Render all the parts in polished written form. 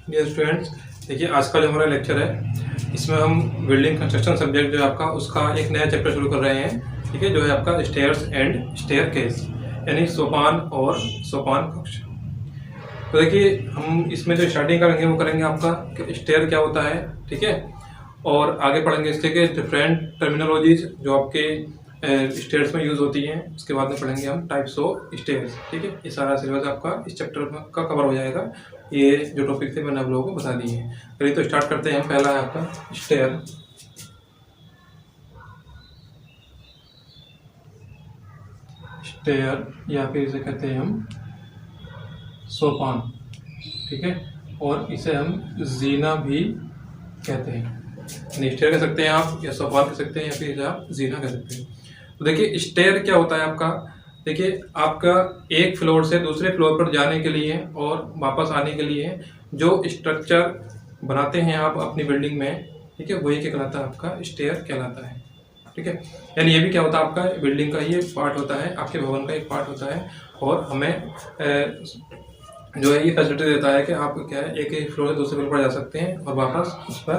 Dear students, देखिए आज का जो हमारा लेक्चर है इसमें हम बिल्डिंग कंस्ट्रक्शन सब्जेक्ट जो है आपका उसका एक नया चैप्टर शुरू कर रहे हैं। ठीक है, जो है आपका स्टेयर्स एंड स्टेयरकेस, यानी सोपान और सोपान कक्ष। तो देखिए हम इसमें जो स्टार्टिंग करेंगे वो करेंगे आपका स्टेयर क्या होता है, ठीक है, और आगे पढ़ेंगे इसके के डिफरेंट टर्मिनोलॉजीज जो आपके स्टेयर्स में यूज़ होती हैं। उसके बाद में पढ़ेंगे हम टाइप्स ऑफ स्टेयर्स। ठीक है, ये सारा सिलेबस आपका इस चैप्टर का कवर हो जाएगा। ये जो टॉपिक थे मैंने आप लोगों को बता दिए हैं। चलिए तो स्टार्ट करते हैं हम। पहला है आपका स्टेयर। स्टेयर या फिर इसे कहते हैं हम सोपान, ठीक है, और इसे हम जीना भी कहते हैं। स्टेयर कह सकते हैं आप, या सोपान कह सकते हैं, या फिर आप जीना कह सकते हैं। तो देखिए स्टेयर क्या होता है आपका। देखिए आपका एक फ्लोर से दूसरे फ्लोर पर जाने के लिए और वापस आने के लिए जो स्ट्रक्चर बनाते हैं आप अपनी बिल्डिंग में, ठीक है, वही क्या कहलाता है, आपका स्टेयर कहलाता है। ठीक है, यानी ये भी क्या होता है, आपका बिल्डिंग का ये पार्ट होता है, आपके भवन का एक पार्ट होता है, और हमें जो है ये फैसिलिटी देता है कि आप क्या है एक एक फ्लोर से दूसरे फ्लोर पर जा सकते हैं और वापस उस पर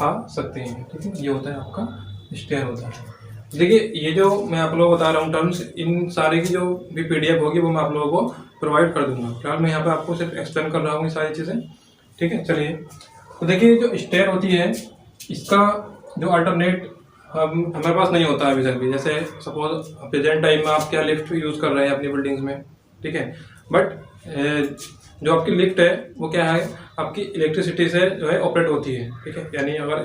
आ सकते हैं। ठीक है, ये होता है आपका स्टेयर होता है। देखिए ये जो मैं आप लोगों को बता रहा हूँ टर्म्स, इन सारे की जो भी PDF होगी वो मैं आप लोगों को प्रोवाइड कर दूंगा। फिलहाल मैं यहाँ पे आपको सिर्फ एक्सप्लेन कर रहा हूँ ये सारी चीज़ें। ठीक है, चलिए तो देखिए जो स्टेयर होती है इसका जो अल्टरनेट हमारे पास नहीं होता है अभी तक भी। जैसे सपोज प्रेजेंट टाइम में आप क्या लिफ्ट यूज़ कर रहे हैं अपनी बिल्डिंग्स में, ठीक है, बट जो आपकी लिफ्ट है वो क्या है, आपकी इलेक्ट्रिसिटी से जो है ऑपरेट होती है। ठीक है, यानी अगर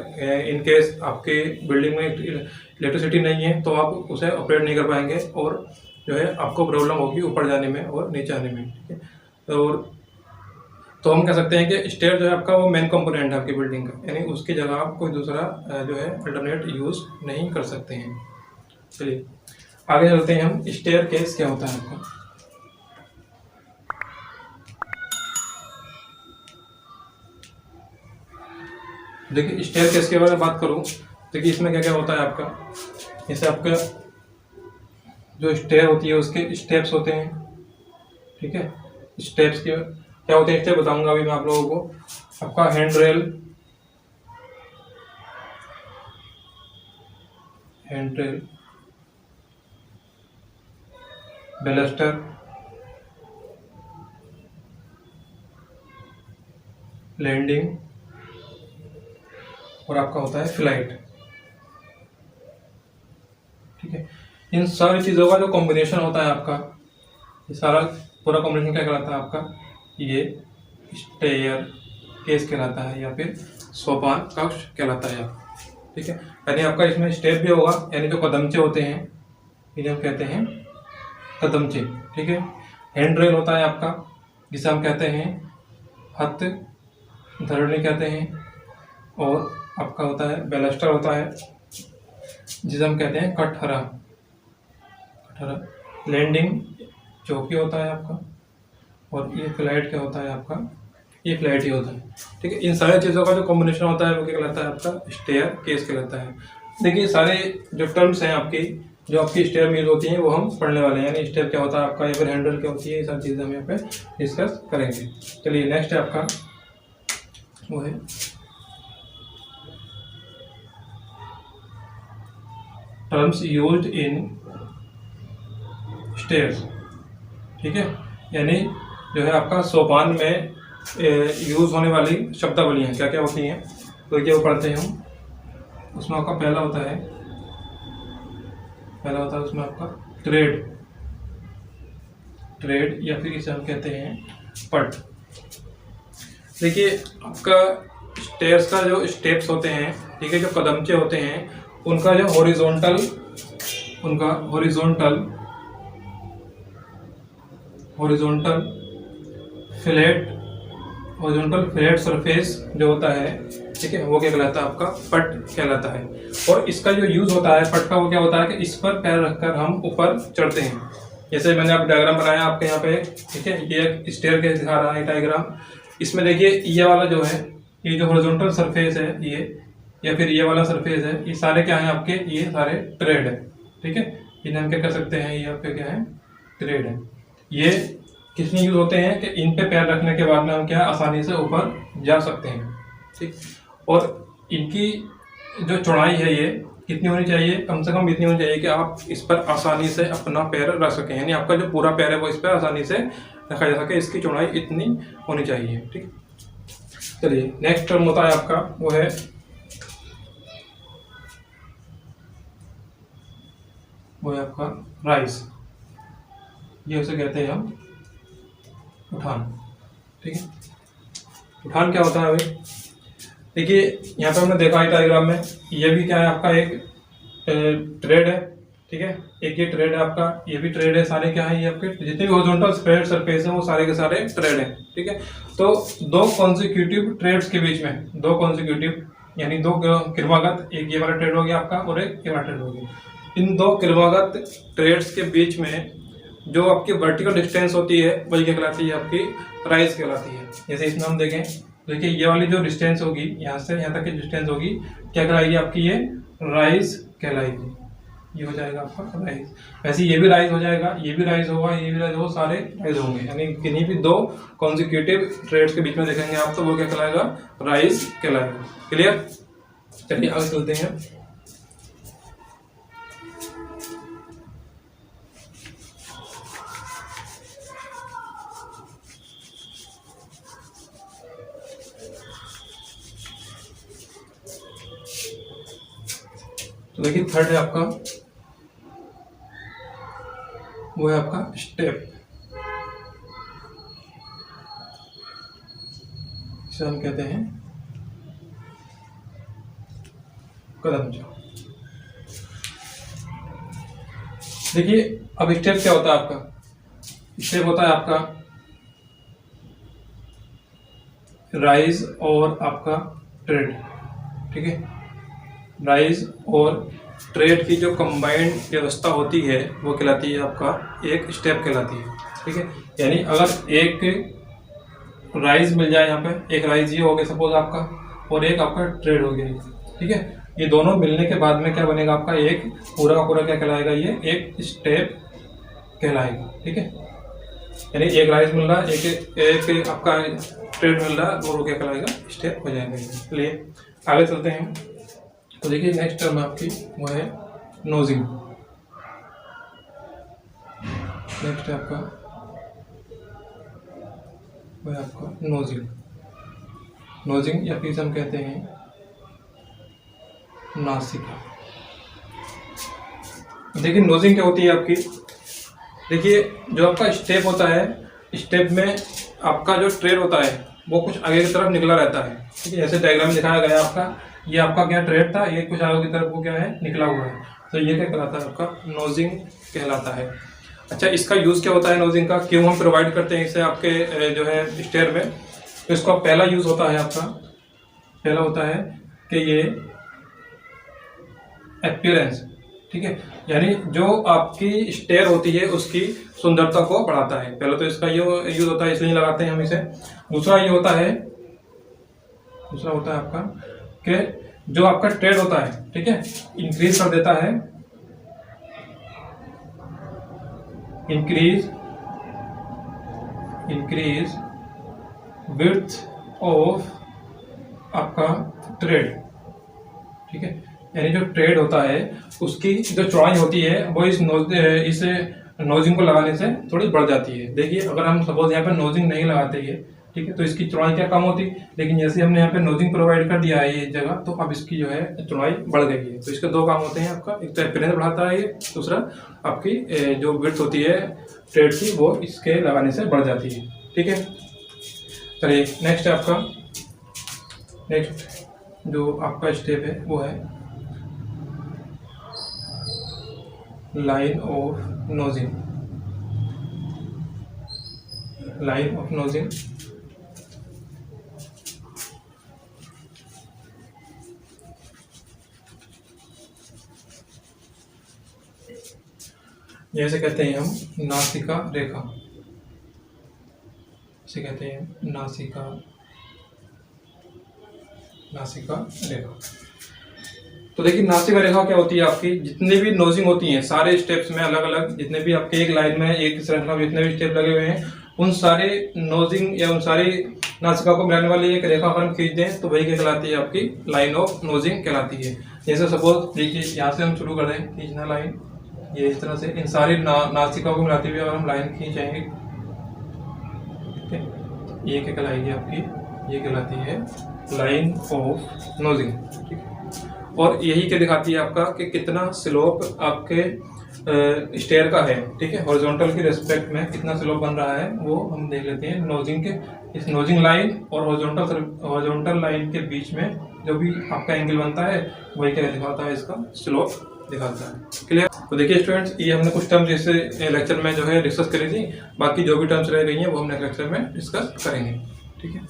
इन केस आपके बिल्डिंग में इलेक्ट्रिसिटी नहीं है तो आप उसे ऑपरेट नहीं कर पाएंगे और जो है आपको प्रॉब्लम होगी ऊपर जाने में और नीचे आने में। ठीक है, और तो हम कह सकते हैं कि स्टेयर जो है आपका वो मेन कंपोनेंट है आपकी बिल्डिंग का, यानी उसकी जगह आप कोई दूसरा जो है अल्टरनेट यूज़ नहीं कर सकते हैं। चलिए आगे चलते हैं हम। स्टेयर केस क्या होता है आपका। देखिए स्टेयर केस के बारे में बात करूं, देखिए इसमें क्या क्या होता है आपका। जैसे आपका जो स्टेयर होती है उसके स्टेप्स होते हैं। ठीक है, स्टेप्स के क्या होते हैं स्टेप बताऊंगा अभी मैं आप लोगों को। आपका हैंड रेल, बैलेस्टर, लैंडिंग, और आपका होता है फ्लाइट। ठीक है, इन सारी चीज़ों का जो कॉम्बिनेशन होता है आपका, ये सारा पूरा कॉम्बिनेशन क्या कहलाता है आपका, ये स्टेयर केस कहलाता है या फिर सोपान कक्ष कहलाता है। ठीक है, यानी आपका इसमें स्टेप भी होगा, यानी जो कदमचे होते हैं इन्हें हम कहते हैं कदमचे। ठीक है, हैंड रेल होता है आपका जिसे हम कहते हैं हथ धरणी कहते हैं, और आपका होता है बैलेस्टर होता है जिसे हम कहते हैं कटहरा। लैंडिंग चौकी होता है आपका, और ये फ्लाइट क्या होता है आपका, ये फ्लाइट ही होता है। ठीक है, इन सारी चीज़ों का जो कॉम्बिनेशन होता है वो क्या कहलाता है आपका स्टेयर केस कहलाता है। देखिए सारे जो टर्म्स हैं आपकी जो आपकी स्टेयर में यूज होती हैं वो हम पढ़ने वाले हैं, यानी स्टेयर क्या होता है आपका या फिर हैंडल क्या होती है, ये सारी चीज़ें हम यहाँ पे डिस्कस करेंगे। चलिए नेक्स्ट है आपका वो है टर्म्स यूज्ड इन स्टेयर्स। ठीक है, यानी जो है आपका सोपान में यूज़ होने वाली शब्दावलियाँ क्या क्या होती हैं, तो ये वो पढ़ते हैं हम। उसमें आपका पहला होता है उसमें आपका ट्रेड या फिर इसे हम कहते हैं पट। देखिए आपका स्टेयर्स का जो स्टेप्स होते हैं, ठीक है, जो कदमचे होते हैं उनका जो हॉरिजॉन्टल फ्लैट सरफेस जो होता है, ठीक है, वो क्या कहलाता है आपका पट कहलाता है। और इसका जो यूज होता है पट का वो क्या होता है कि इस पर पैर रखकर हम ऊपर चढ़ते हैं। जैसे मैंने आप डायग्राम बनाया आपके यहाँ पे, ठीक है, ये एक स्टेयर केस दिखा रहा है डायग्राम। इसमें देखिए ये वाला जो है, ये जो हॉरिजॉन्टल सरफेस है ये, या फिर ये वाला सरफेस है, ये सारे क्या है आपके, ये सारे ट्रेड है। ठीक है, इन्हें हम क्या कर सकते हैं, ये आपके क्या है ट्रेड है। ये कितने यूज होते हैं कि इन पे पैर रखने के बाद में हम क्या आसानी से ऊपर जा सकते हैं, ठीक। और इनकी जो चौड़ाई है ये कितनी होनी चाहिए, कम से कम इतनी होनी चाहिए कि आप इस पर आसानी से अपना पैर रख सकें, यानी आपका जो पूरा पैर है वो इस पर आसानी से रखा जा सके, इसकी चौड़ाई इतनी होनी चाहिए, ठीक। चलिए नेक्स्ट टर्म होता है आपका, वो है आपका राइज। ये उसे कहते हैं हम उठान, ठीक है। उठान क्या होता है भाई, देखिए यहाँ पे हमने देखा है डायग्राम में, ये भी क्या है आपका एक ट्रेड है, ठीक है। एक ये ट्रेड है आपका, ये भी ट्रेड है, सारे क्या है ये आपके जितने भी हॉरिजॉन्टल स्प्रेड सरफेस है वो सारे के सारे ट्रेड है, ठीक है। तो दो कॉन्सिक्यूटिव ट्रेड्स के बीच में, दो कॉन्सिक्यूटिव यानी दो क्रमागत, एक ये वाला ट्रेड हो गया आपका और एक ये वाला ट्रेड हो गया, इन दो क्रमागत ट्रेड्स के बीच में जो आपकी वर्टिकल डिस्टेंस होती है वही क्या कहलाती है, आपकी राइज कहलाती है। जैसे इसमें हम देखें, देखिए ये वाली जो डिस्टेंस होगी यहाँ से यहाँ तक की डिस्टेंस होगी, क्या कहलाएगी आपकी, ये राइज कहलाएगी, ये हो जाएगा आपका राइज। वैसे ये भी राइज हो जाएगा, ये भी राइज होगा, ये भी राइज होगा, सारे राइज होंगे, यानी किन्हीं भी दो कॉन्सिक्यूटिव ट्रेड्स के बीच में देखेंगे आप तो वो क्या कहलाएगा, राइज कहलाएगा। क्लियर, चलिए आगे चलते हैं। तो देखिए थर्ड है आपका, वो है आपका स्टेप, इसे हम कहते हैं कदम। देखिए अब स्टेप क्या होता है आपका, स्टेप होता है आपका राइज और आपका ट्रेड, ठीक है। राइज और ट्रेड की जो कंबाइंड व्यवस्था होती है वो कहलाती है आपका एक स्टेप कहलाती है, ठीक है। यानी अगर एक राइज मिल जाए, यहाँ पे एक राइज ये हो गया सपोज आपका, और एक आपका ट्रेड हो गया, ठीक है। ये दोनों मिलने के बाद में क्या बनेगा आपका, एक पूरा का पूरा क्या कहलाएगा, ये एक स्टेप कहलाएगा, ठीक है। यानी एक राइज मिल रहा है, एक आपका ट्रेड मिल रहा है, और वो क्या कहलाएगा, स्टेप हो जाएगा। इसलिए आगे चलते हैं। तो देखिए नेक्स्ट टर्म आपकी वो है नोजिंग। नेक्स्ट है आपका वो है आपका नोजिंग। नोजिंग या फिर हम कहते हैं नासिका। देखिए नोजिंग क्या होती है आपकी, देखिए जो आपका स्टेप होता है, स्टेप में आपका जो ट्रेड होता है वो कुछ आगे की तरफ निकला रहता है, ठीक है। जैसे डायग्राम में दिखाया गया आपका, ये आपका क्या ट्रेड था, ये कुछ आगे की तरफ वो क्या है, निकला हुआ है, तो ये क्या कहलाता है, आपका नोजिंग कहलाता है। अच्छा, इसका यूज़ क्या होता है नोजिंग का, क्यों हम प्रोवाइड करते हैं इसे आपके जो है स्टेयर में। तो इसका पहला यूज़ होता है आपका, पहला होता है कि ये अपीयरेंस, ठीक है, यानी जो आपकी स्टेयर होती है उसकी सुंदरता को बढ़ाता है। पहले तो इसका ये यूज़ होता है, इसलिए लगाते हैं हम इसे। दूसरा ये होता है, दूसरा होता है आपका कि जो आपका ट्रेड होता है, ठीक है, इंक्रीज कर देता है, इंक्रीज विड्थ ऑफ आपका ट्रेड, ठीक है। यानी जो ट्रेड होता है उसकी जो चौड़ाई होती है वो इस नोजिंग को लगाने से थोड़ी बढ़ जाती है। देखिए अगर हम सपोज यहाँ पे नोजिंग नहीं लगाते हैं, ठीक है, तो इसकी चौड़ाई क्या कम होती, लेकिन जैसे हमने यहाँ पे नोजिंग प्रोवाइड कर दिया है ये जगह, तो अब इसकी जो है चौड़ाई बढ़ गई है। तो इसके दो काम होते हैं आपका, एक तो अपीयरेंस बढ़ाता है ये, दूसरा आपकी जो विड्थ होती है ट्रेड की वो इसके लगाने से बढ़ जाती है, ठीक है। चलिए नेक्स्ट है आपका, नेक्स्ट जो आपका स्टेप है वो है लाइन ऑफ नोजिंग। लाइन ऑफ नोजिंग जैसे कहते हैं हम नासिका रेखा, इसे कहते हैं नासिका रेखा। तो देखिए नासिका रेखा क्या होती है आपकी, जितने भी नोजिंग होती हैं सारे स्टेप्स में अलग अलग, जितने भी आपके एक लाइन में एक श्रृंखला में जितने भी स्टेप लगे हुए हैं उन सारे नोजिंग या उन सारी नासिका को मिलाने वाली एक रेखा अगर हम खींच दें तो वही क्या कहलाती है, आपकी लाइन ऑफ नोजिंग कहलाती है। जैसे सपोज देखिए यहाँ से हम शुरू कर दें खींचना लाइन, ये इस तरह से इन सारी नासिका को मिलाते हुए अगर हम लाइन खींचेंगे, ठीक है, ये क्या कहलाएगी आपकी, ये कहलाती है लाइन ऑफ नोजिंग, ठीक है। और यही क्या दिखाती है आपका कि कितना स्लोप आपके स्टेयर का है, ठीक है, हॉरिजॉन्टल की रेस्पेक्ट में कितना स्लोप बन रहा है वो हम देख लेते हैं। नोजिंग के इस नोजिंग लाइन और हॉरिजॉन्टल लाइन के बीच में जो भी आपका एंगल बनता है वही क्या दिखाता है, इसका स्लोप दिखाता है। क्लियर? तो देखिए स्टूडेंट्स, ये हमने कुछ टर्म्स जैसे लेक्चर में जो है डिस्कस करी थी, बाकी जो भी टर्म्स रह गई हैं वो हम नेक्स्ट लेक्चर में डिस्कस करेंगे, ठीक है।